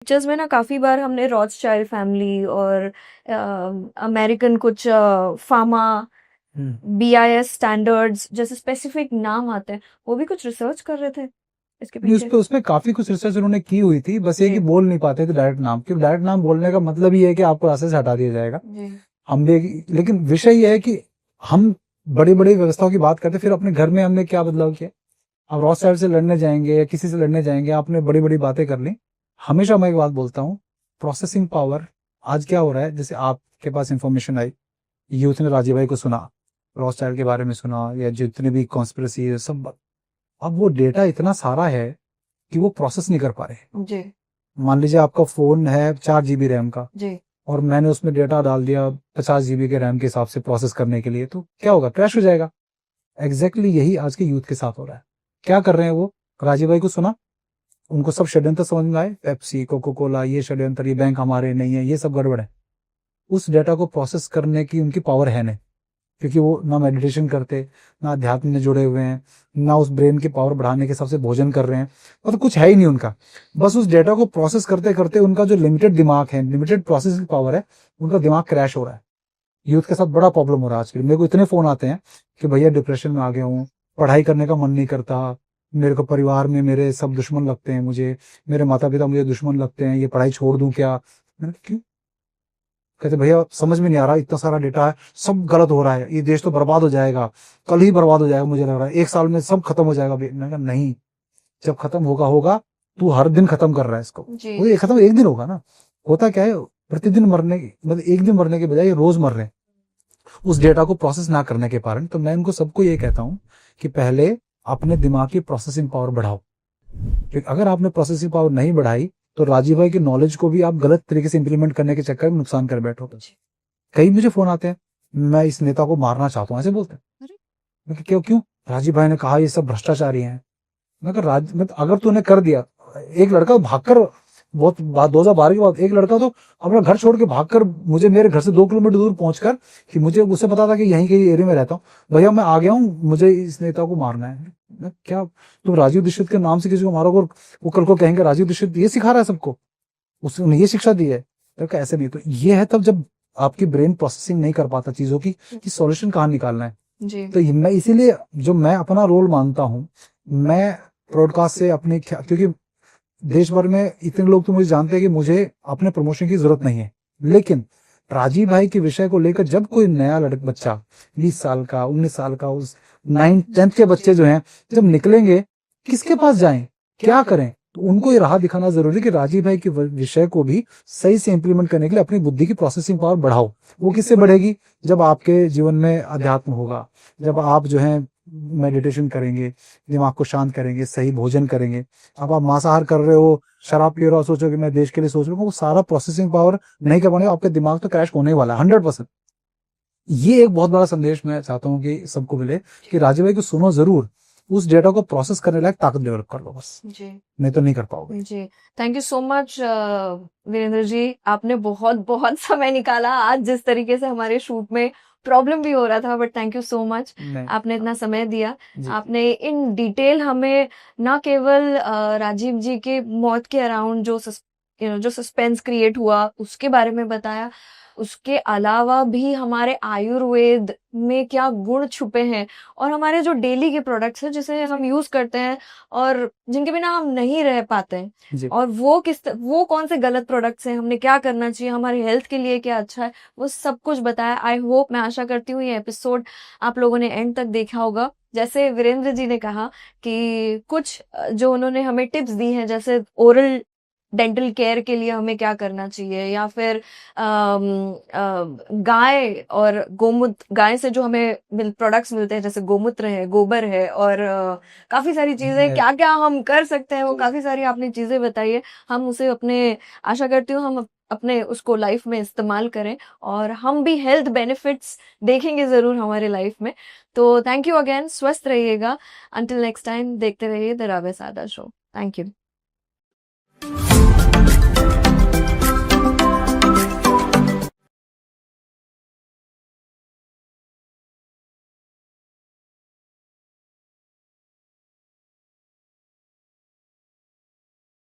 Pictures में ना काफ़ी बार हमने रॉथस्चाइल्ड फैमिली और अमेरिकन कुछ फार्मा बीआईएस स्टैंडर्ड्स जैसे स्पेसिफिक नाम आते हैं, वो भी कुछ रिसर्च कर रहे थे इसके नहीं, उस पीछे। पे उसमें काफी कुछ रिसर्च उन्होंने की हुई थी, बस ये कि जी बोल नहीं पाते थे डायरेक्ट नाम, क्योंकि डायरेक्ट नाम बोलने का मतलब ही है कि आपको रास्ते से हटा दिया जाएगा। जी हम भी, लेकिन विषय ये है कि हम बड़ी बड़ी व्यवस्थाओं की बात करते, फिर अपने घर में हमने क्या बदलाव किया। आप रॉस साइड से लड़ने जाएंगे या किसी से लड़ने जाएंगे, आपने बड़ी बड़ी बातें कर ली। हमेशा मैं एक बात बोलता हूँ, प्रोसेसिंग पावर। आज क्या हो रहा है, जैसे आपके पास इंफॉर्मेशन आई, यूथ ने राजीव भाई को सुना, रॉस चाइल्ड के बारे में सुना, या जितने भी कॉन्स्पिरेसी है सब, अब वो डेटा इतना सारा है कि वो प्रोसेस नहीं कर पा रहे। जी मान लीजिए आपका फोन है 4 GB रैम का, जी और मैंने उसमें डेटा डाल दिया 50 GB के रैम के हिसाब से प्रोसेस करने के लिए, तो क्या होगा, क्रैश हो जाएगा। एग्जैक्टली यही आज के यूथ के साथ हो रहा है। क्या कर रहे हैं वो, राजीव भाई को सुना, उनको सब षड्यंत्र समझ में आए, पेप्सी कोको कोला ये षड्यंत्र, ये बैंक हमारे नहीं है, ये सब गड़बड़ है। उस डेटा को प्रोसेस करने की उनकी पावर है नहीं, क्योंकि वो ना मेडिटेशन करते, ना अध्यात्म में जुड़े हुए हैं, ना उस ब्रेन की पावर बढ़ाने के सबसे भोजन कर रहे हैं, मतलब कुछ है ही नहीं उनका। बस उस डेटा को प्रोसेस करते करते उनका जो लिमिटेड दिमाग है, लिमिटेड प्रोसेसिंग पावर है, उनका दिमाग क्रैश हो रहा है। यूथ के साथ बड़ा प्रॉब्लम हो रहा है आजकल। मेरे को इतने फोन आते हैं कि भैया डिप्रेशन में आ गया हूँ, पढ़ाई करने का मन नहीं करता, मेरे को परिवार में मेरे सब दुश्मन लगते हैं, मुझे मेरे माता पिता मुझे दुश्मन लगते हैं, ये पढ़ाई छोड़ दूं क्या। मैंने कहा, क्यों? कहते भैया समझ में नहीं आ रहा, इतना सारा डेटा है, सब गलत हो रहा है, ये देश तो बर्बाद हो जाएगा, कल ही बर्बाद हो जाएगा, मुझे लग रहा है 1 साल में सब खत्म हो जाएगा। मैंने कहा नहीं, जब खत्म होगा होगा, तू हर दिन खत्म कर रहा है इसको, जी वो ये खत्म एक दिन होगा ना। होता क्या है, प्रतिदिन मरने, मतलब एक दिन मरने के बजाय ये रोज मर रहे हैं उस डेटा को प्रोसेस ना करने के कारण। तो मैं इनको सबको ये कहता हूँ कि पहले अपने दिमाग की प्रोसेसिंग पावर बढ़ाओ, क्योंकि अगर आपने प्रोसेसिंग पावर नहीं बढ़ाई तो राजीव भाई की नॉलेज को भी आप गलत तरीके से इंप्लीमेंट करने के चक्कर में नुकसान कर बैठोगे। कई मुझे फोन आते हैं, मैं इस नेता को मारना चाहता हूँ, ऐसे बोलते हैं। अरे मैं कहा, क्यों क्यों? राजीव भाई ने कहा ये सब भ्रष्टाचारी हैं। मैं कहा अगर तूने कर दिया, एक लड़का भागकर, बहुत बात 2012 के बाद एक लड़का तो अपना घर छोड़ के भागकर मुझे मेरे घर से 2 किलोमीटर दूर पहुंचकर, कि मुझे उससे पता था कि यहीं कहीं एरिया में रहता हूँ, भैया मैं आ गया हूँ, मुझे इस नेता को मारना है। क्या तुम राजीव दीक्षित के नाम से किसी को मारोगे, और वो कल को कहेंगे राजीव दीक्षित ये सिखा रहा है सबको, उसने ये शिक्षा दी है। तो क्या ऐसे नहीं, तो ये है तब जब आपकी ब्रेन प्रोसेसिंग नहीं कर पाता चीजों की, कि सॉल्यूशन कहाँ निकालना है। जी तो मैं इसीलिए जो मैं अपना रोल मानता हूँ, मैं ब्रॉडकास्ट से अपने, क्योंकि देश भर में इतने लोग तो मुझे जानते हैं कि मुझे अपने प्रमोशन की जरूरत नहीं है, लेकिन राजीव भाई के विषय को लेकर जब कोई नया लड़का बच्चा 20 साल का 19 साल का, उस 9th 10th के बच्चे जो हैं जब निकलेंगे, किसके पास जाएं, क्या करें, तो उनको ये राह दिखाना जरूरी है कि राजीव भाई के विषय को भी सही से इंप्लीमेंट करने के लिए अपनी बुद्धि की प्रोसेसिंग पावर बढ़ाओ। वो किससे बढ़ेगी, जब आपके जीवन में अध्यात्म होगा, जब आप जो है मेडिटेशन करेंगे, दिमाग को शांत करेंगे, सही भोजन करेंगे। अब आप मांसाहार कर रहे हो, शराब पी रहे हो, सोचो कि मैं देश के लिए सोच रहा हूँ, वो सारा प्रोसेसिंग पावर नहीं कर पाने, आपका दिमाग तो क्रैश होने ही वाला है 100%। ये एक बहुत बड़ा संदेश मैं चाहता हूँ कि सबको मिले, कि राजीव भाई को सुनो जरूर, उस डेटा को प्रोसेस करने लायक ताकत डेवलप कर लो बस, जी नहीं तो नहीं कर पाओगे। जी thank you so much Virendra ji, आपने बहुत बहुत समय निकाला आज, जिस तरीके से हमारे शूट में प्रॉब्लम भी हो रहा था, but thank you so much, नहीं आपने इतना समय दिया। जी, आपने इन डिटेल हमें ना केवल राजीव जी के मौत के अराउंड जो जो सस्पेंस क्रिएट हुआ उसके बारे में बताया, उसके अलावा भी हमारे आयुर्वेद में क्या गुण छुपे हैं, और हमारे जो डेली के प्रोडक्ट्स हैं जिसे हम यूज करते हैं और जिनके बिना हम नहीं रह पाते हैं, जी, और वो कौन से गलत प्रोडक्ट्स हैं, हमने क्या करना चाहिए, हमारी हेल्थ के लिए क्या अच्छा है, वो सब कुछ बताया। आई होप, मैं आशा करती हूँ ये एपिसोड आप लोगों ने एंड तक देखा होगा। जैसे वीरेंद्र जी ने कहा कि कुछ जो उन्होंने हमें टिप्स दी हैं, जैसे ओरल डेंटल केयर के लिए हमें क्या करना चाहिए, या फिर गाय और गोमूत्र, गाय से जो हमें प्रोडक्ट्स मिलते हैं जैसे गोमूत्र है, गोबर है, और काफी सारी चीजें, क्या क्या हम कर सकते हैं, वो काफी सारी आपने चीजें बताई है। हम उसे अपने, आशा करती हूँ हम अपने उसको लाइफ में इस्तेमाल करें, और हम भी हेल्थ बेनिफिट्स देखेंगे जरूर हमारे लाइफ में। तो थैंक यू अगेन, स्वस्थ रहिएगा। अंटिल नेक्स्ट टाइम देखते रहिए द रावे सादा शो। Thank you.